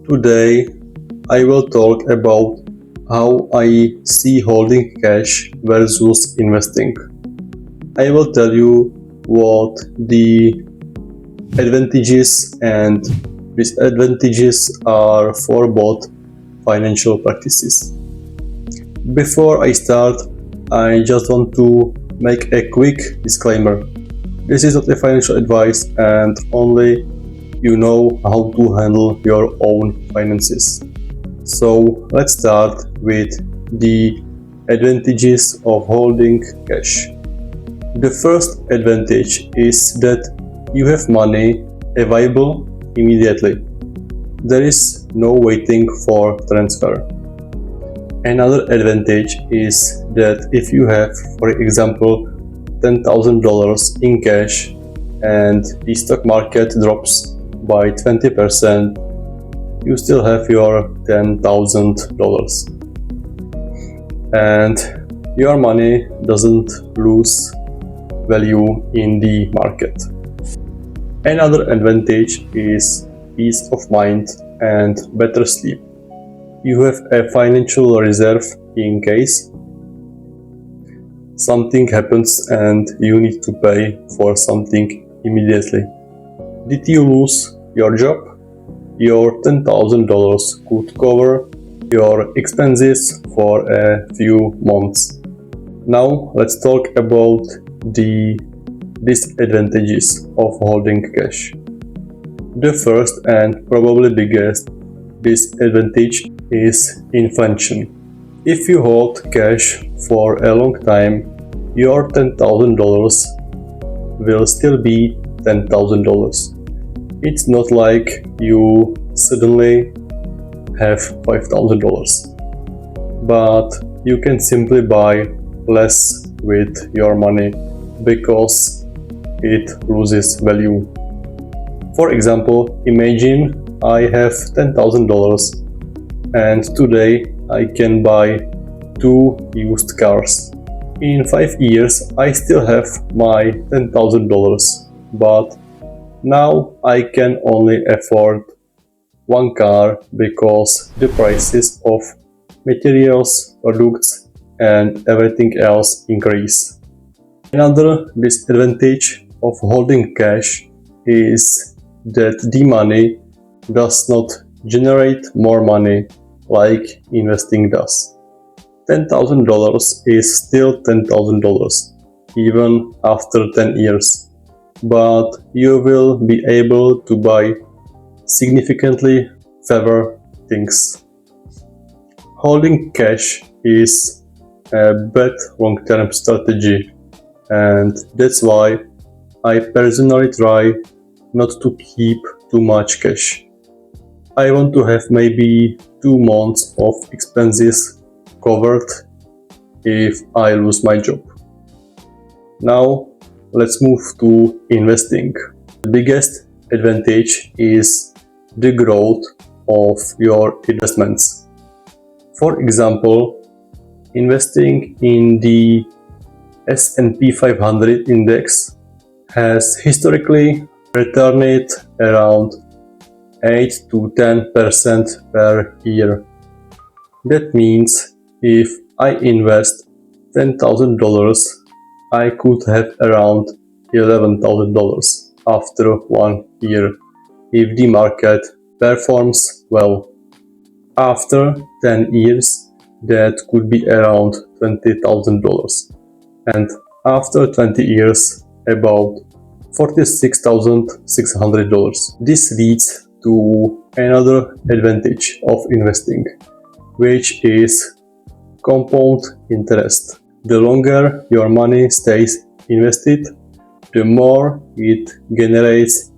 Today, I will talk about how I see holding cash versus investing. I will tell you what the advantages and disadvantages are for both financial practices. Before I start, I just want to make a quick disclaimer. This is not a financial advice and only you know how to handle your own finances. So let's start with the advantages of holding cash. The first advantage is that you have money available immediately. There is no waiting for transfer. Another advantage is that if you have, for example, $10,000 in cash and the stock market drops by 20%, you still have your $10,000 and your money doesn't lose value in the market. Another advantage is peace of mind and better sleep. You have a financial reserve in case something happens and you need to pay for something immediately. Did you lose your job? Your $10,000 could cover your expenses for a few months. Now let's talk about the disadvantages of holding cash. The first and probably biggest disadvantage is inflation. If you hold cash for a long time, your $10,000 will still be $10,000. It's not like you suddenly have $5,000, but you can simply buy less with your money because it loses value. For example, imagine I have $10,000 and today I can buy 2 used cars. In 5 years I still have my $10,000, but now I can only afford one car because the prices of materials, products and everything else increase. Another disadvantage of holding cash is that the money does not generate more money like investing does. $10,000 is still $10,000 even after 10 years, but you will be able to buy significantly fewer things. Holding cash is a bad long-term strategy, and that's why I personally try not to keep too much cash. I want to have maybe 2 months of expenses covered if I lose my job. Now let's move to investing. The biggest advantage is the growth of your investments. For example, investing in the S&P 500 index has historically returned around 8 to 10% per year. That means if I invest $10,000, I could have around $11,000 after 1 year if the market performs well. After 10 years, that could be around $20,000, and after 20 years, about $46,600. This leads to another advantage of investing, which is compound interest. The longer your money stays invested, the more it generates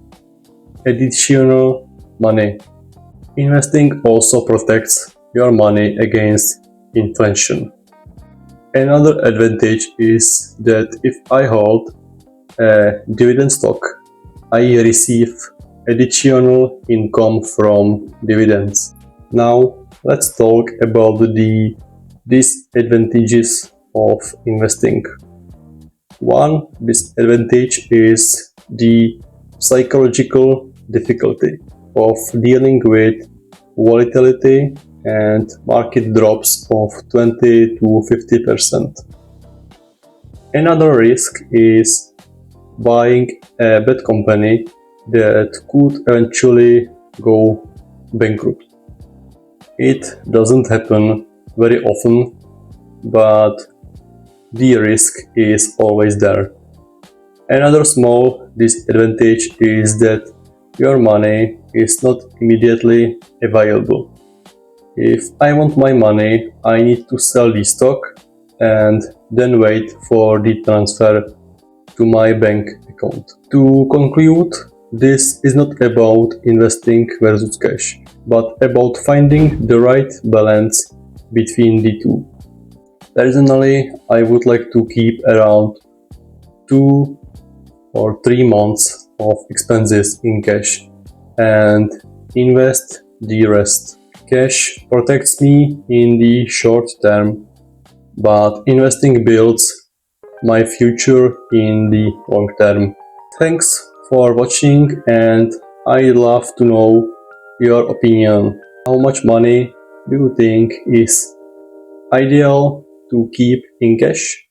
additional money. Investing also protects your money against inflation. Another advantage is that if I hold a dividend stock, I receive additional income from dividends. Now let's talk about the disadvantages of investing. One disadvantage is the psychological difficulty of dealing with volatility and market drops of 20 to 50%. Another risk is buying a bad company that could eventually go bankrupt. It doesn't happen very often, but the risk is always there. Another small disadvantage is that your money is not immediately available. If I want my money, I need to sell the stock and then wait for the transfer to my bank account. To conclude, this is not about investing versus cash, but about finding the right balance between the two. Personally, I would like to keep around 2 or 3 months of expenses in cash and invest the rest. Cash protects me in the short term, but investing builds my future in the long term. Thanks for watching, and I'd love to know your opinion. How much money do you think is ideal to keep in cash?